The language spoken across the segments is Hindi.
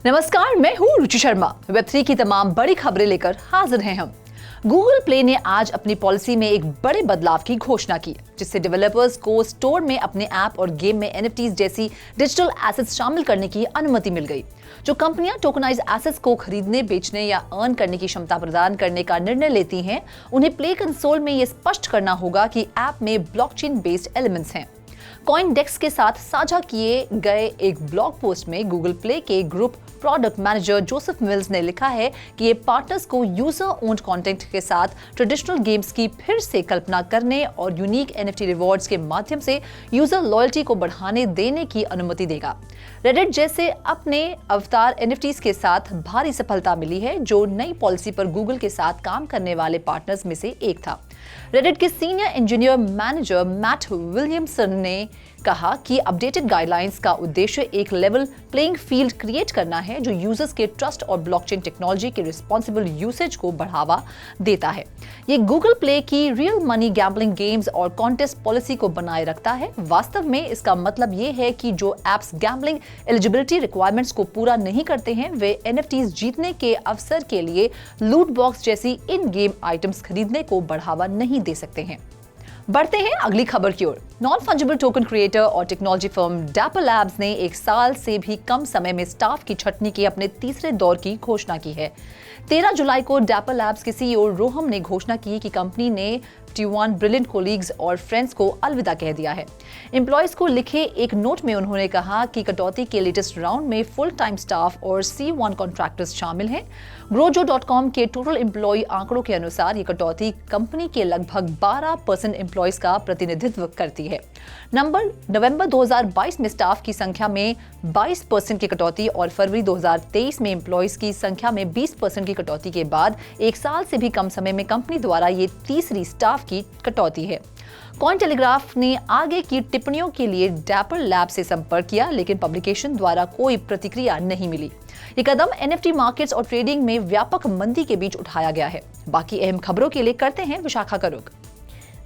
नमस्कार, मैं हूँ रुचि शर्मा। वेब3 की तमाम बड़ी खबरें लेकर हाजिर हैं हम। गूगल प्ले ने आज अपनी पॉलिसी में एक बड़े बदलाव की घोषणा की, जिससे डेवलपर्स को स्टोर में अपने ऐप और गेम में NFTs जैसी डिजिटल एसेट्स शामिल करने की अनुमति मिल गई। जो कंपनियां टोकनाइज एसेट्स को खरीदने, बेचने या अर्न करने की क्षमता प्रदान करने का निर्णय लेती हैं, उन्हें प्ले कंसोल में ये स्पष्ट करना होगा कि ऐप में ब्लॉकचेन बेस्ड एलिमेंट्स हैं। कॉइनडेस्क के साथ साझा किए गए एक ब्लॉग पोस्ट में गूगल प्ले के group product manager Joseph mills ने लिखा है कि ये पार्टनर्स को यूजर ओन्ड कंटेंट के साथ ट्रेडिशनल गेम्स की फिर से कल्पना करने और यूनिक NFT रिवॉर्ड्स के माध्यम से यूजर लॉयल्टी को बढ़ाने देने की अनुमति देगा। रेडिट जैसे अपने अवतार NFTs के साथ भारी सफलता मिली है, जो नई पॉलिसी पर गूगल के साथ काम करने वाले पार्टनर्स में से एक था। रेडिट के senior engineer manager Matt Williamson ने कहा कि अपडेटेड गाइडलाइंस का उद्देश्य एक लेवल प्लेइंग फील्ड क्रिएट करना है, जो यूजर्स के ट्रस्ट और ब्लॉकचेन टेक्नोलॉजी के रिस्पॉन्सिबल यूसेज को बढ़ावा देता है। ये गूगल प्ले की रियल मनी गैम्बलिंग गेम्स और कॉन्टेस्ट पॉलिसी को बनाए रखता है। वास्तव में इसका मतलब ये है कि जो एप्स गैम्बलिंग एलिजिबिलिटी रिक्वायरमेंट्स को पूरा नहीं करते हैं, वे NFTs जीतने के अवसर के लिए लूट बॉक्स जैसी इन गेम आइटम्स खरीदने को बढ़ावा नहीं दे सकते हैं। बढ़ते हैं अगली खबर की ओर। नॉन फंजिबल टोकन क्रिएटर और टेक्नोलॉजी फर्म डैपर लैब्स ने 1 साल से भी कम समय में स्टाफ की छंटनी के अपने तीसरे दौर की घोषणा की है। 13 जुलाई को डैपर लैब्स के CEO रोहम ने घोषणा की कि कंपनी ने 21 ब्रिलियंट कोलीग्स और फ्रेंड्स को अलविदा कह दिया है। एम्प्लॉयज को लिखे एक नोट में उन्होंने कहा कि कटौती के लेटेस्ट राउंड में फुल टाइम स्टाफ और C1 कॉन्ट्रैक्टर्स शामिल हैं। Grojo.com के टोटल एम्प्लॉय आंकड़ों के अनुसार ये कटौती कंपनी के लगभग 12% एम्प्लॉयज का प्रतिनिधित्व करती है। नवंबर 2022 में स्टाफ की संख्या में 22% की कटौती और फरवरी 2023 में एम्प्लॉयज की संख्या में 20% की कटौती के बाद 1 साल से भी कम समय में कंपनी द्वारा ये तीसरी स्टाफ की कटौती है। कॉइन टेलीग्राफ ने आगे की टिप्पणियों के लिए डैपर लैब से संपर्क किया, लेकिन पब्लिकेशन द्वारा कोई प्रतिक्रिया नहीं मिली। ये कदम NFT मार्केट्स और ट्रेडिंग में व्यापक मंदी के बीच उठाया गया है। बाकी अहम खबरों के लिए करते हैं विशाखा का रुख।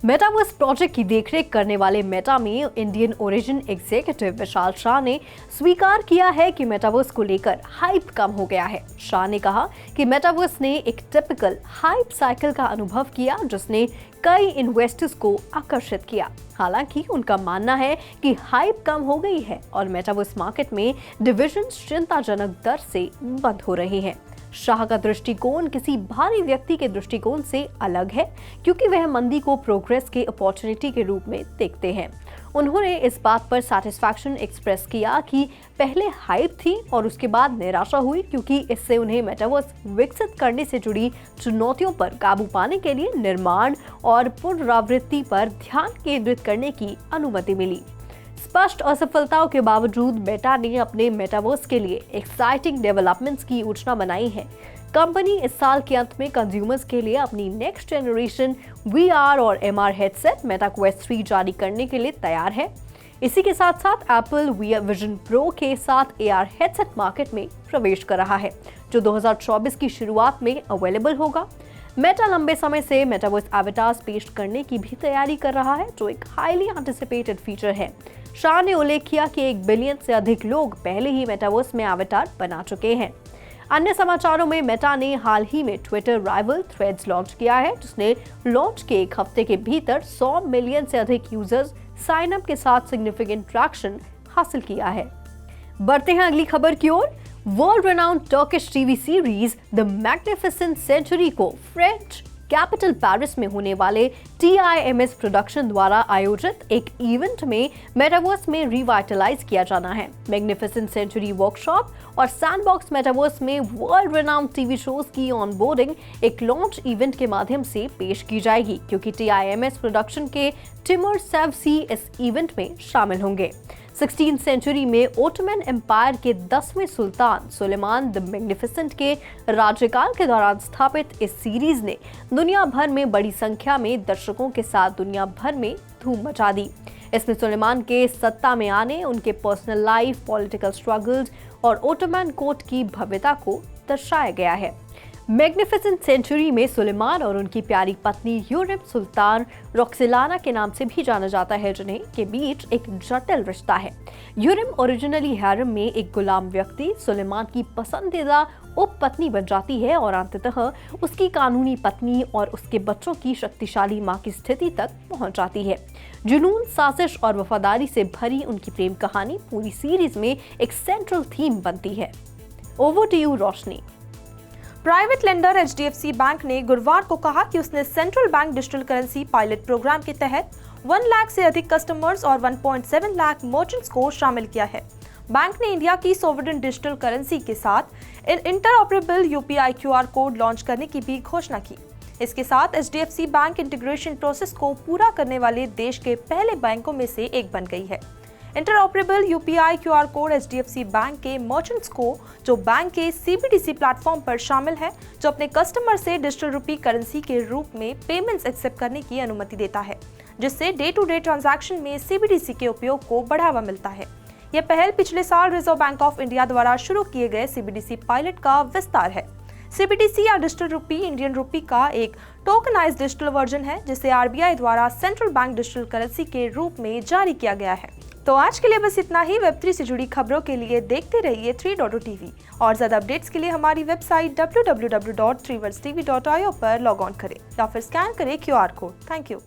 मेटावर्स प्रोजेक्ट की देखरेख करने वाले मेटा में इंडियन ओरिजिन एग्जीक्यूटिव विशाल शाह ने स्वीकार किया है कि मेटावर्स को लेकर हाइप कम हो गया है। शाह ने कहा कि मेटावर्स ने एक टिपिकल हाइप साइकिल का अनुभव किया, जिसने कई इन्वेस्टर्स को आकर्षित किया। हालांकि उनका मानना है कि हाइप कम हो गई है और मेटावर्स मार्केट में डिविजन्स चिंताजनक दर से बंद हो रहे हैं। शाह का दृष्टिकोण किसी भारी व्यक्ति के दृष्टिकोण से अलग है, क्योंकि वह मंदी को प्रोग्रेस के अपॉर्चुनिटी के रूप में देखते हैं। उन्होंने इस बात पर सैटिस्फैक्शन एक्सप्रेस किया कि पहले हाइप थी और उसके बाद निराशा हुई, क्योंकि इससे उन्हें मेटावर्स विकसित करने से जुड़ी चुनौतियों पर काबू पाने के लिए निर्माण और पुनरावृत्ति पर ध्यान केंद्रित करने की अनुमति मिली। स्पष्ट असफलताओं के बावजूद मेटा ने अपने मेटावर्स के लिए एक्साइटिंग डेवलपमेंट्स की योजना बनाई है। कंपनी इस साल के अंत में कंज्यूमर्स के लिए अपनी नेक्स्ट जनरेशन VR और MR हेडसेट मेटा क्वेस्ट 3 जारी करने के लिए तैयार है। इसी के साथ साथ एप्पल विजन प्रो के साथ AR हेडसेट मार्केट में प्रवेश कर रहा है, जो 2024 की शुरुआत में अवेलेबल होगा। मेटा लंबे समय से मेटावर्स एवेटार्स पेश करने की भी तैयारी कर रहा है, जो एक हाईली एंटिसिपेटेड फीचर है। शाह ने उल्लेख किया कि 1 बिलियन से अधिक लोग पहले ही मेटावर्स में एवेटार बना चुके हैं। अन्य समाचारों में मेटा ने हाल ही में ट्विटर राइवल थ्रेड्स लॉन्च किया है, जिसने लॉन्च के 1 हफ्ते के भीतर 100 मिलियन से अधिक यूजर्स साइन अप के साथ सिग्निफिकेंट ट्रैक्शन हासिल किया है। बढ़ते हैं अगली खबर की ओर। World renowned Turkish TV series the magnificent century को फ्रेंच कैपिटल पेरिस में होने वाले TIMS प्रोडक्शन द्वारा आयोजित एक इवेंट में मेटावर्स में रिवाइटलाइज किया जाना है। मैग्निफिसेंट सेंचुरी वर्कशॉप और सैंडबॉक्स मेटावर्स में वर्ल्ड रेनाउंड टीवी शोज की ऑनबोर्डिंग एक लॉन्च इवेंट के माध्यम से पेश की जाएगी, क्योंकि TIMS प्रोडक्शन के टिमोर सेवसी इस इवेंट में शामिल होंगे। 16th सेंचुरी में ओटोमन एम्पायर के 10वें सुल्तान सुलेमान द मैग्निफिसेंट के राज्यकाल के दौरान स्थापित इस सीरीज ने दुनिया भर में बड़ी संख्या में दर्शकों के साथ दुनिया भर में धूम मचा दी। इसमें सुलेमान के सत्ता में आने, उनके पर्सनल लाइफ, पॉलिटिकल स्ट्रगल्स और ओटोमन कोर्ट की भव्यता को दर्शाया गया है। मैग्निफिसेंट सेंचुरी में सुलेमान और उनकी प्यारी पत्नी यूरिम सुल्तान रॉक्सिलाना के नाम से भी जाना जाता है, जिन्हें के बीच एक जटिल रिश्ता है। यूरिम ओरिजिनली हैरम में एक गुलाम व्यक्ति सुलेमान की पसंदीदा उप पत्नी बन जाती है और अंततः उसकी कानूनी पत्नी और उसके बच्चों की शक्तिशाली मां की स्थिति तक पहुंच जाती है। जुनून, साजिश और वफादारी से भरी उनकी प्रेम कहानी पूरी सीरीज में एक सेंट्रल थीम बनती है। Over to you Roshni. Private lender HDFC bank ने गुरुवार को कहा कि उसने central bank digital currency pilot programme के तहत 1 लाख से अधिक कस्टमर्स और 1.7 लाख मर्चेंट्स को शामिल किया है। बैंक ने इंडिया की सोवरेन डिजिटल करेंसी के साथ interoperable UPI QR code launch करने की भी घोषणा की। इसके साथ एचडीएफसी बैंक इंटीग्रेशन प्रोसेस को पूरा करने वाले देश के पहले बैंकों में से एक बन गई है। Interoperable UPI QR code HDFC bank के मर्चेंट्स को जो बैंक के सीबीडीसी प्लेटफॉर्म पर शामिल है, जो अपने कस्टमर से डिजिटल रुपी करेंसी के रूप में पेमेंट्स एक्सेप्ट करने की अनुमति देता है, जिससे डे टू डे ट्रांजैक्शन में सीबीडीसी के उपयोग को बढ़ावा मिलता है। यह पहल पिछले साल रिजर्व बैंक ऑफ इंडिया द्वारा शुरू किए गए सीबीडीसी पायलट का विस्तार है। सीबीडीसी या डिजिटल रुपी इंडियन रुपी का एक टोकनाइज्ड डिजिटल वर्जन है, जिसे आरबीआई द्वारा सेंट्रल बैंक डिजिटल करेंसी के रूप में जारी किया गया है। तो आज के लिए बस इतना ही। वेब3 से जुड़ी खबरों के लिए देखते रहिए 3.0 टीवी और ज्यादा अपडेट्स के लिए हमारी वेबसाइट www.3worldstv.io पर लॉग ऑन करें या फिर स्कैन करें QR कोड। Thank you.